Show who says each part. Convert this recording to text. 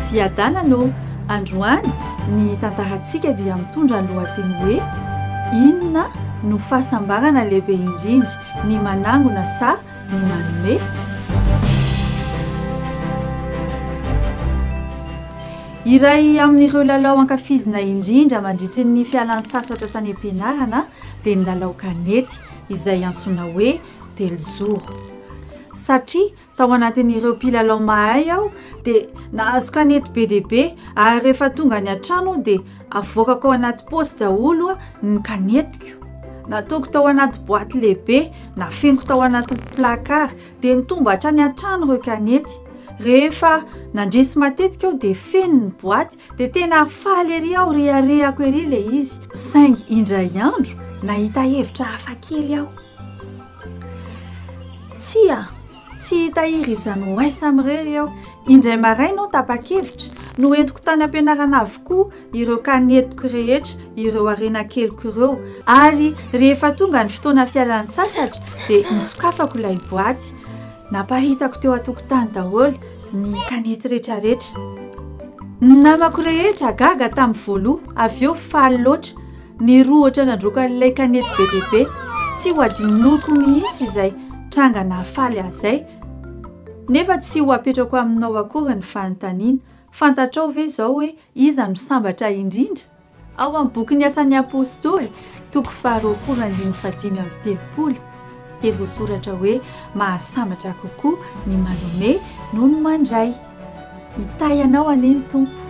Speaker 1: fiadana no androany ny tantarantsika dia mitondra ny lohateny hoe inona no fahasambarana lehibe indrindra, ny manangona sa ny manome. Iray amin'ireo lalao ankafizina indrindra mandritry ny fialan-tsasatra tany am-pianarana dia ny lalao kanety izay antsoina hoe telozoro. Satria tao anatin'ireo mpilalao mahay aho dia nahazo kanety be dia be ary rehefa tonga ny an-trano dia avoakako ao anaty paosy daholo ny kanetiko. Nataoko tao anaty boaty lehibe, nafeniko tao anaty placard dia nitomba hatrany an-trano ireo kanety. Rehefa nandresy matetika aho dia feno ny boaty dia tena faly ery aho, reharehako ery ilay izy. Saingy indray andro nahita hevitra hafakely aho. Tsy hitahiry izany oaisa mirery aho. Indray maraina aho tapa-kevitra no entiko tany am-pianarana avokoa ireo kanetiko rehetra, ireo arenakeliko ireo. Ary rehefa tonga ny fotoana fialan-tsasatra dia nisokafako ilay boaty. Naparitako teo an-tokotany daholo ny kanety rehetrarehetra. Ny namako rehetra gaga tamin'ny voaloha, avy eo faly loatra. Ny rohatra nandrokan'ilay kanety be dia be, tsy ho adinoko mihitsy izay tranga nahafaly azay. Nefa tsy ho apetrako aminao akory ny fanontaniana. Fantatrao ve izao hoe iza no sambatra indrindra? Ao amin'ny boky ny asan'ny apôstôly, toko 2:5-7 dia voasoratra hoe mahasambatra kokoa ny manome noho ny mandray. Itayanao aneny Tompo.